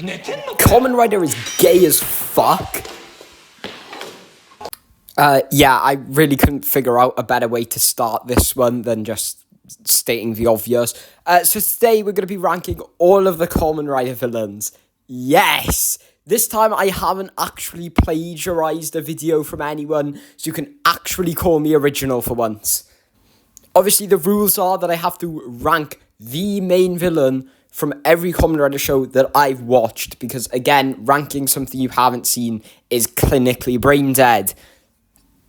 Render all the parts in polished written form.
Kamen Rider is gay as fuck. Yeah, I really couldn't figure out a better way to start this one than just stating the obvious. So today we're going to be ranking all of the Kamen Rider villains. Yes! This time I haven't actually plagiarized a video from anyone, so you can actually call me original for once. Obviously, the rules are that I have to rank the main villain from every Kamen Rider show that I've watched, because, again, ranking something you haven't seen is clinically brain dead.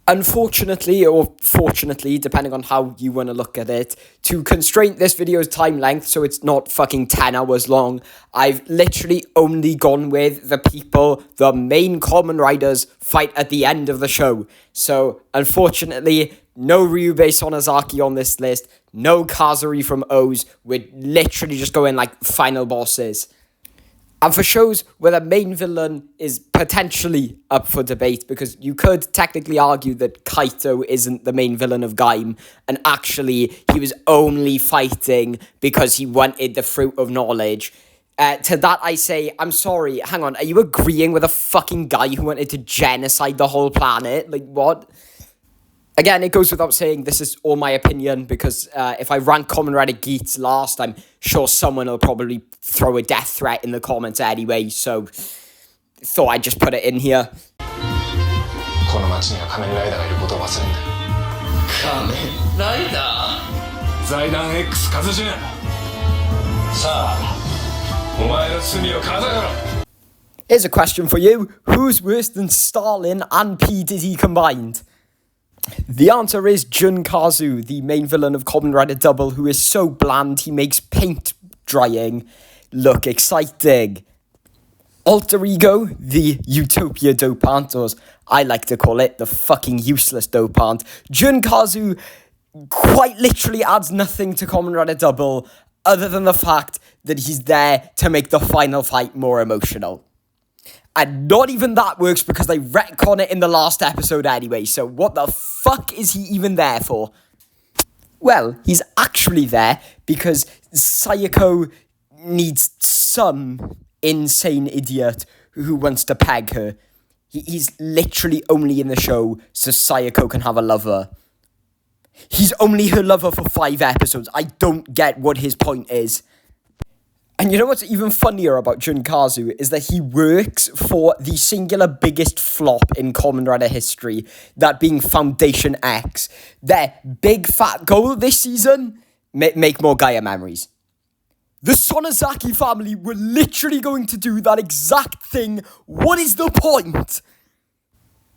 Unfortunately, or fortunately, depending on how you want to look at it, to constrain this video's time length so it's not fucking 10 hours long, I've literally only gone with the people the main Kamen Riders fight at the end of the show. So, unfortunately, no Ryubei Sonozaki on this list, no Kazuri from O's, we're literally just going like final bosses. And for shows where the main villain is potentially up for debate, because you could technically argue that Kaito isn't the main villain of Gaim, and actually he was only fighting because he wanted the fruit of knowledge. To that I say, I'm sorry, hang on, are you agreeing with a fucking guy who wanted to genocide the whole planet? Like, what? Again, it goes without saying, this is all my opinion, because if I rank Kamen Rider Geats last, I'm sure someone will probably throw a death threat in the comments anyway, so thought I'd just put it in here. Here's a question for you. Who's worse than Stalin and P. Diddy combined? The answer is Junkazu, the main villain of Kamen Rider Double, who is so bland he makes paint drying look exciting. Alter Ego, the Utopia dopant, or as I like to call it, the fucking useless dopant. Junkazu quite literally adds nothing to Kamen Rider Double other than the fact that he's there to make the final fight more emotional. And not even that works because they retcon it in the last episode anyway, so what the fuck is he even there for? Well, he's actually there because Sayako needs some insane idiot who wants to peg her. He's literally only in the show so Sayako can have a lover. He's only her lover for 5 episodes. I don't get what his point is. And you know what's even funnier about Junkazu is that he works for the singular biggest flop in Kamen Rider history, that being Foundation X. Their big fat goal this season, make more Gaia memories. The Sonozaki family were literally going to do that exact thing. What is the point?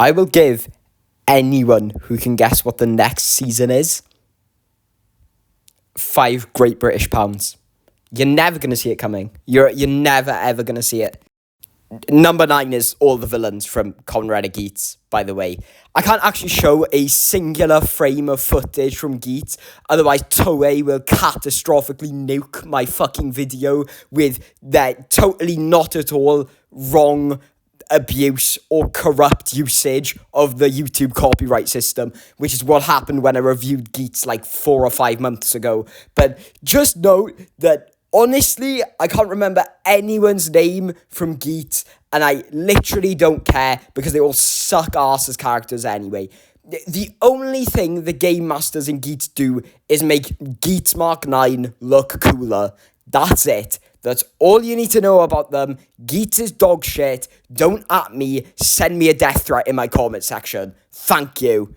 I will give anyone who can guess what the next season is 5 Great British pounds. You're never going to see it coming. You're never, ever going to see it. Number 9 is all the villains from Kamen Rider Geats, by the way. I can't actually show a singular frame of footage from Geats, otherwise Toei will catastrophically nuke my fucking video with their totally not at all wrong abuse or corrupt usage of the YouTube copyright system, which is what happened when I reviewed Geats like 4 or 5 months ago. But just note that honestly, I can't remember anyone's name from Geats, and I literally don't care because they all suck ass as characters anyway. The only thing the game masters in Geats do is make Geats Mark 9 look cooler. That's it. That's all you need to know about them. Geats is dog shit. Don't at me. Send me a death threat in my comment section. Thank you.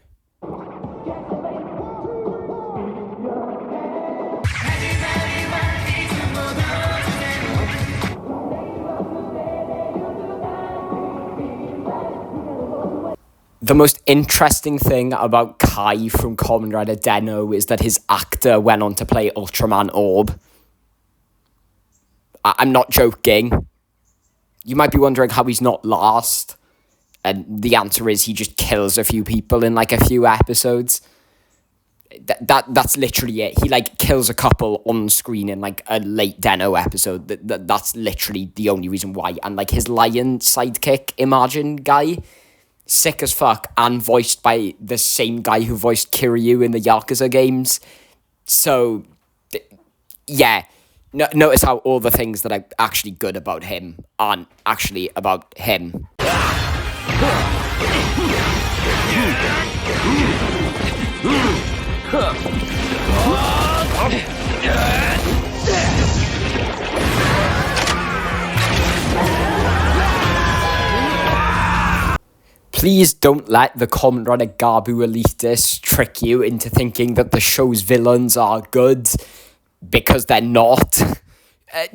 The most interesting thing about Kai from Kamen Rider Den-O is that his actor went on to play Ultraman Orb. I'm not joking. You might be wondering how he's not last. And the answer is he just kills a few people in like a few episodes. That's literally it. He like kills a couple on screen in like a late Den-O episode. That's literally the only reason why. And like his lion sidekick, Imagine guy, sick as fuck, and voiced by the same guy who voiced Kiryu in the Yakuza games. So, yeah, Notice how all the things that are actually good about him aren't actually about him. Please don't let the Kamen Rider Gabu elitists trick you into thinking that the show's villains are good, because they're not.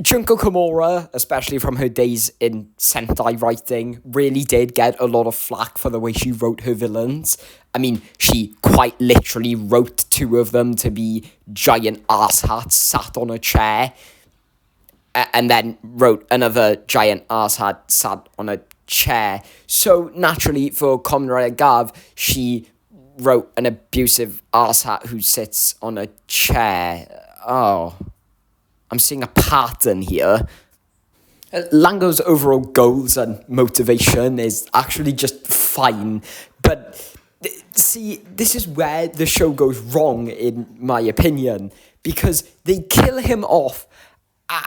Junko Kimura, especially from her days in Sentai writing, really did get a lot of flack for the way she wrote her villains. I mean, she quite literally wrote two of them to be giant asshats sat on a chair, and then wrote another giant asshat sat on a chair. So naturally, for Kamen Rider Gav, she wrote an abusive asshat who sits on a chair. Oh, I'm seeing a pattern here. Lango's overall goals and motivation is actually just fine, but see, this is where the show goes wrong, in my opinion, because they kill him off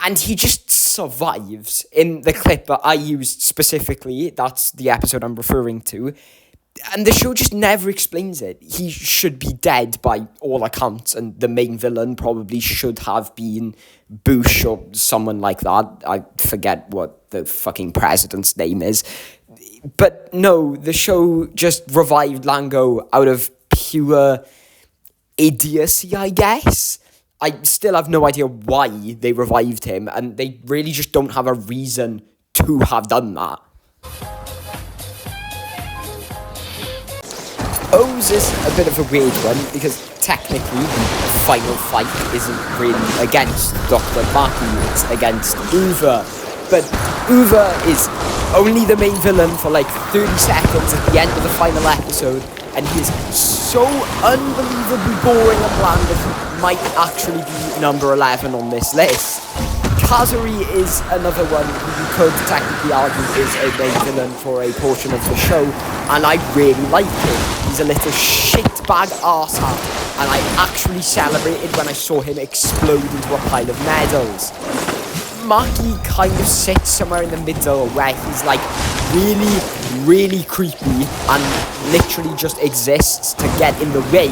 and he just survives. In the clip that I used specifically, that's the episode I'm referring to, and the show just never explains it. He should be dead by all accounts, and the main villain probably should have been Bush or someone like that. I forget what the fucking president's name is. But no, the show just revived Lango out of pure idiocy, I guess. I still have no idea why they revived him, and they really just don't have a reason to have done that. O's is a bit of a weird one, because technically the final fight isn't really against Dr. Maki, it's against Uva. But Uva is only the main villain for like 30 seconds at the end of the final episode, and he is so unbelievably boring and bland that he might actually be number 11 on this list. Kazuri is another one who you could technically argue is a main villain for a portion of the show, and I really like him. He's a little shitbag arsehole, and I actually celebrated when I saw him explode into a pile of medals. Maki kind of sits somewhere in the middle where he's like really, really creepy and literally just exists to get in the way,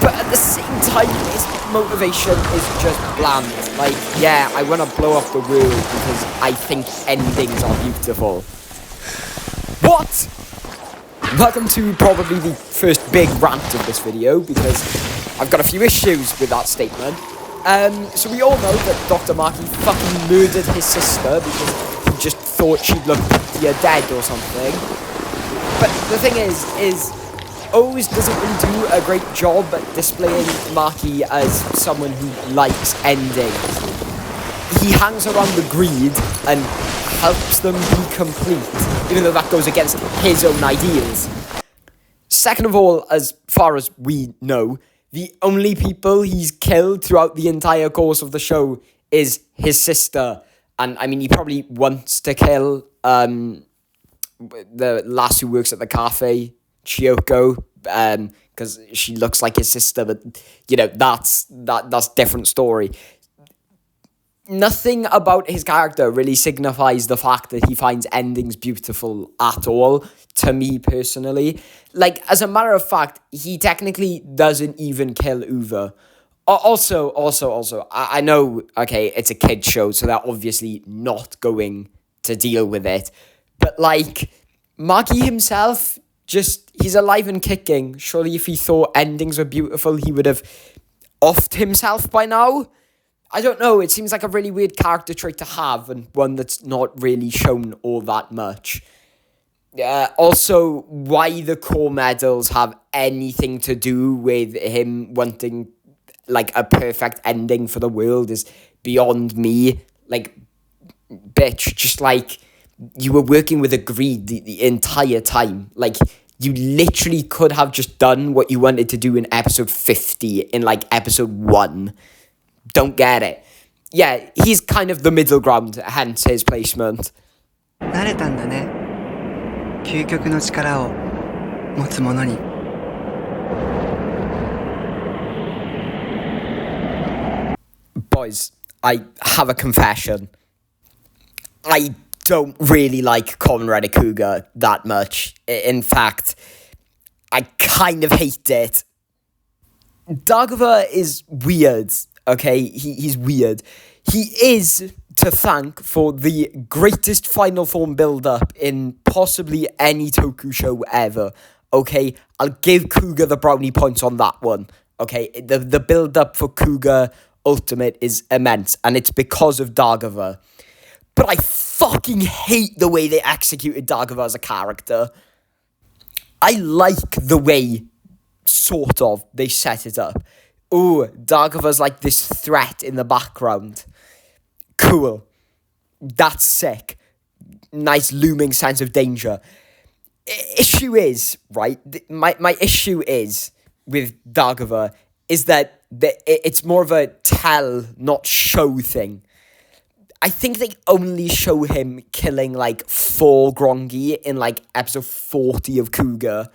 but at the same time his motivation is just bland. Like, yeah, I want to blow up the world because I think endings are beautiful. What? Welcome to probably the first big rant of this video, because I've got a few issues with that statement. So we all know that Dr. Maki fucking murdered his sister because he just thought she'd look prettier dead or something. But the thing is O's doesn't really do a great job at displaying Maki as someone who likes endings. He hangs around the greed and helps them be complete, even though that goes against his own ideas. Second of all, as far as we know, the only people he's killed throughout the entire course of the show is his sister. And I mean, he probably wants to kill the lass who works at the cafe, Chiyoko, because she looks like his sister, but you know, that's different story. Nothing about his character really signifies the fact that he finds endings beautiful at all, to me personally. Like, as a matter of fact, he technically doesn't even kill Uva. Also, I know, okay, it's a kid's show, so they're obviously not going to deal with it. But, like, Maki himself, he's alive and kicking. Surely if he thought endings were beautiful, he would have offed himself by now. I don't know, it seems like a really weird character trait to have, and one that's not really shown all that much. Also, why the core medals have anything to do with him wanting, like, a perfect ending for the world is beyond me. Like, bitch, just, like, you were working with a greed the entire time. Like, you literally could have just done what you wanted to do in episode 50 in, like, episode 1. Don't get it. Yeah, he's kind of the middle ground, hence his placement. 慣れたんだね。究極の力を持つ者に。Boys, I have a confession. I don't really like Kamen Rider Kuga that much. In fact, I kind of hate it. Dagova is weird, okay? He's weird. He is to thank for the greatest final form build-up in possibly any Toku show ever, okay? I'll give Kuga the brownie points on that one, okay? The build-up for Kuga Ultimate is immense, and it's because of Dagova. But I fucking hate the way they executed Dagova as a character. I like the way, sort of, they set it up. Ooh, Dagova's like this threat in the background. Cool. That's sick. Nice looming sense of danger. Issue is, right, my issue is with Dagova is that it's more of a tell, not show thing. I think they only show him killing, like, 4 Grongi in, like, episode 40 of Kuga.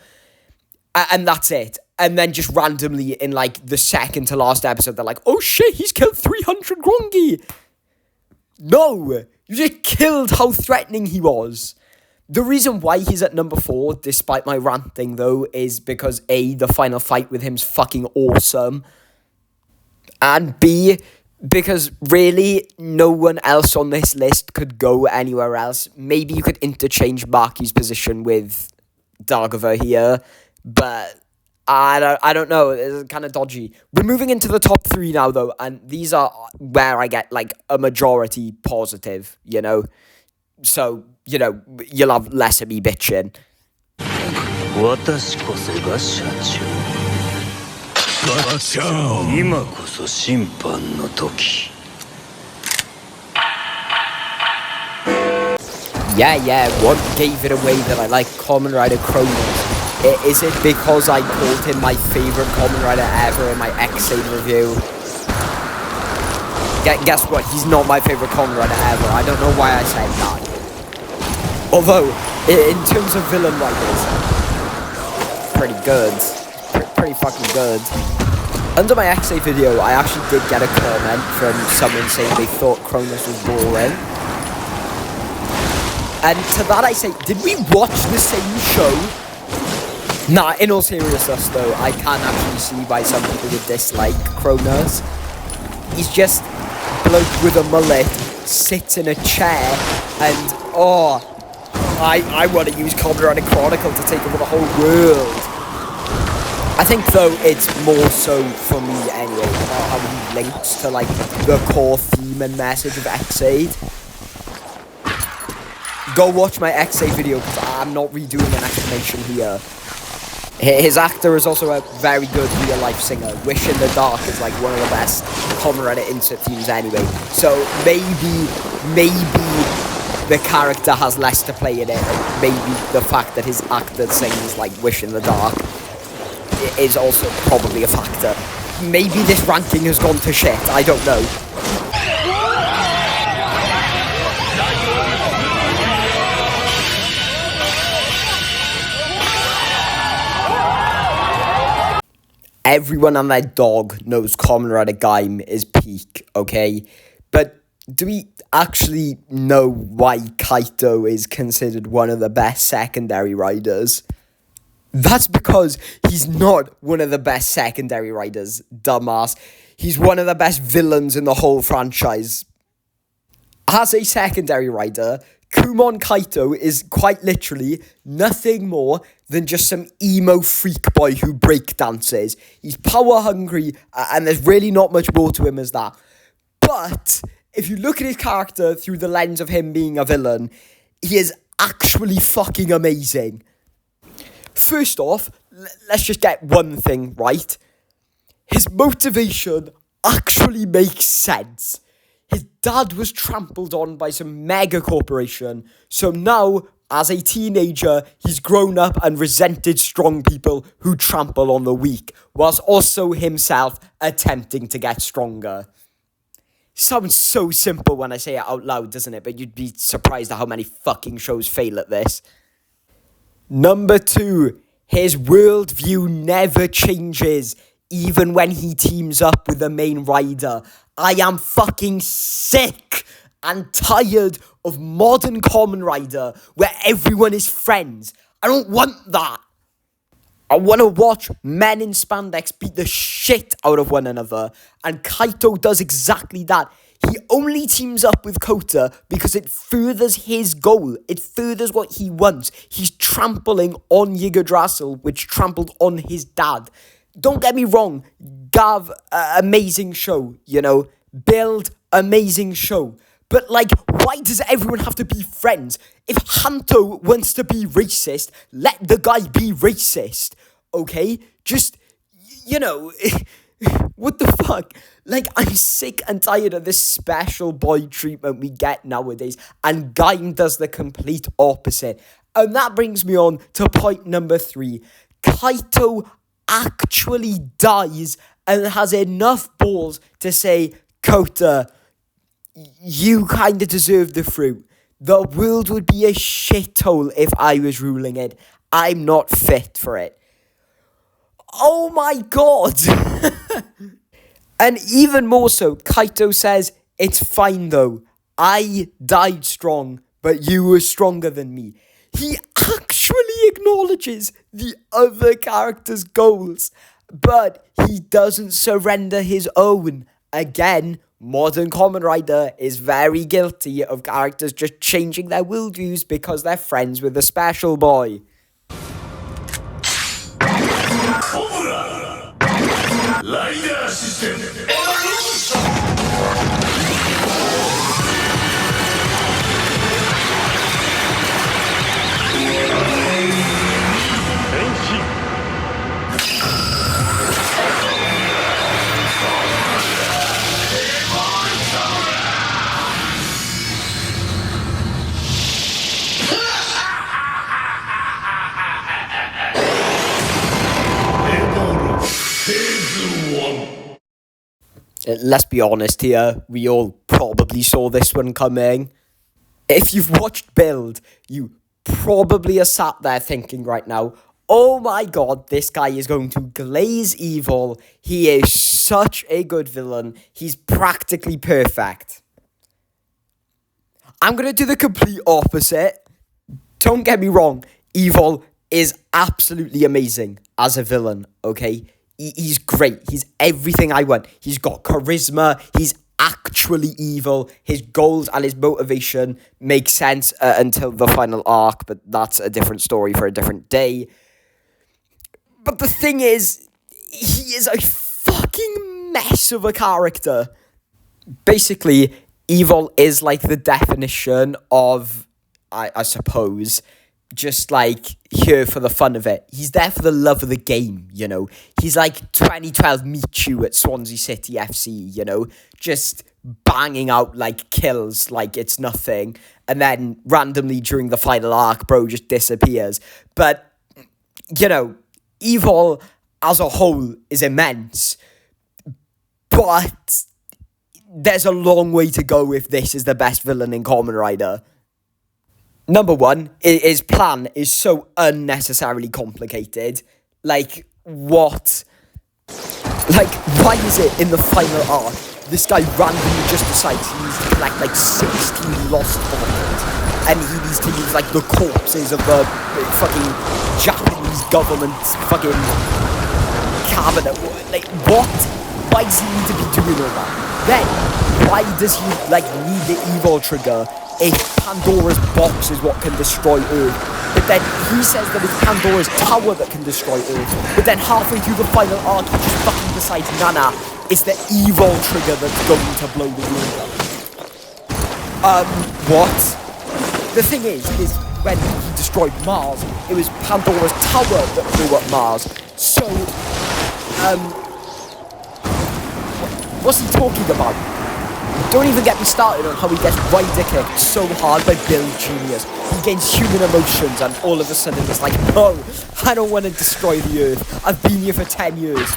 And that's it. And then just randomly in, like, the second to last episode, they're like, oh shit, he's killed 300 Grongi. No! You just killed how threatening he was. The reason why he's at number 4, despite my ranting, though, is because A, the final fight with him's fucking awesome. And B, because really, no one else on this list could go anywhere else. Maybe you could interchange Maki's position with Dagova here, but I don't know. It's kind of dodgy. We're moving into the top 3 now, though, and these are where I get, like, a majority positive, you know? So, you know, you'll have less of me bitching. Yeah, what gave it away that I like Kamen Rider Kronos? Is it because I called him my favourite Kamen Rider ever in my X-Aid review? Guess what? He's not my favourite Kamen Rider ever. I don't know why I said that. Although, in terms of villain riders, pretty good. Pretty fucking good. Under my X-Aid video, I actually did get a comment from someone saying they thought Kronos was boring. And to that I say, did we watch the same show? Nah, in all seriousness though, I can actually see why some people would dislike Kronos. He's just a bloke with a mullet, sits in a chair, and I want to use Kamen Rider Chronicle to take over the whole world. I think though it's more so for me anyway, how he links to like the core theme and message of X-Aid. Go watch my X-Aid video because I'm not redoing an explanation here. His actor is also a very good real-life singer. Wish in the Dark is like one of the best Kamen Rider insert themes anyway. So maybe the character has less to play in it. And maybe the fact that his actor sings like Wish in the Dark is also probably a factor. Maybe this ranking has gone to shit. I don't know. Everyone and their dog knows Kamen Rider Gaim is peak, okay? But do we actually know why Kaito is considered one of the best secondary riders? That's because he's not one of the best secondary riders, dumbass. He's one of the best villains in the whole franchise. As a secondary rider, Kumon Kaito is quite literally nothing more than just some emo freak boy who breakdances. He's power hungry, and there's really not much more to him as that. But if you look at his character through the lens of him being a villain, he is actually fucking amazing. First off, let's just get one thing right. His motivation actually makes sense. His dad was trampled on by some mega corporation, so now, as a teenager, he's grown up and resented strong people who trample on the weak, whilst also himself attempting to get stronger. Sounds so simple when I say it out loud, doesn't it? But you'd be surprised at how many fucking shows fail at this. Number 2, his worldview never changes, even when he teams up with the main rider. I am fucking sick and tired of modern Kamen Rider where everyone is friends. I don't want that. I want to watch men in spandex beat the shit out of one another, and Kaito does exactly that. He only teams up with Kota because it furthers his goal. It furthers what he wants. He's trampling on Yggdrasil, which trampled on his dad. Don't get me wrong, Gav, amazing show, you know. Build, amazing show. But, like, why does everyone have to be friends? If Hanto wants to be racist, let the guy be racist, okay? Just, you know, what the fuck? Like, I'm sick and tired of this special boy treatment we get nowadays, and Gaim does the complete opposite. And that brings me on to point number 3. Kaito actually dies and has enough balls to say, Kota, you kind of deserve the fruit. The world would be a shithole if I was ruling it. I'm not fit for it. Oh my god! And even more so, Kaito says, it's fine though. I died strong, but you were stronger than me. He actually acknowledges the other character's goals, but he doesn't surrender his own. Again, modern Kamen Rider is very guilty of characters just changing their worldviews because they're friends with a special boy. Cobra! Rider System Evolution! Let's be honest here, we all probably saw this one coming. If you've watched Build, you probably are sat there thinking right now, oh my god, this guy is going to glaze evil. He is such a good villain. He's practically perfect. I'm going to do the complete opposite. Don't get me wrong, Evil is absolutely amazing as a villain, okay? He's great. He's everything I want. He's got charisma. He's actually evil. His goals and his motivation make sense until the final arc, but that's a different story for a different day. But the thing is, he is a fucking mess of a character. Basically, Evil is like the definition of, I suppose, just like here for the fun of it. He's there for the love of the game, you know. He's like 2012 Michu at Swansea City FC, you know, just banging out like kills like it's nothing, and then randomly during the final arc, bro just disappears. But, you know, Evil as a whole is immense, but there's a long way to go if this is the best villain in Kamen Rider. Number one, his plan is so unnecessarily complicated. Like, what? Like, why is it in the final arc, this guy randomly just decides he needs to collect, like, 16 lost orphans, and he needs to use, like, the corpses of the fucking Japanese government fucking cabinet. Like, what? Why does he need to be doing all that? Then, why does he, like, need the evil trigger if Pandora's box is what can destroy Earth? But then he says that it's Pandora's tower that can destroy Earth. But then halfway through the final arc, he just fucking decides, nah, it's the evil trigger that's going to blow the world up. What? The thing is when he destroyed Mars, it was Pandora's tower that blew up Mars. So, what's he talking about? Don't even get me started on how he gets rider kicked so hard by Bill Genius. He gains human emotions and all of a sudden it's like, no, I don't want to destroy the Earth. I've been here for 10 years.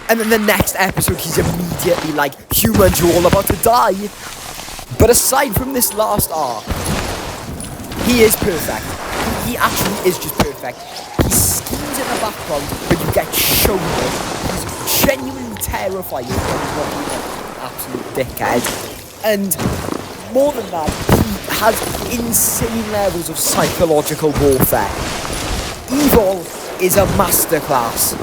And then the next episode he's immediately like, humans, you're all about to die. But aside from this last arc, he is perfect. He actually is just perfect. He schemes in the background, but you get shown it. He's genuinely terrifying when he's not doing it. absolute dickhead. And more than that, he has insane levels of psychological warfare. Evil is a masterclass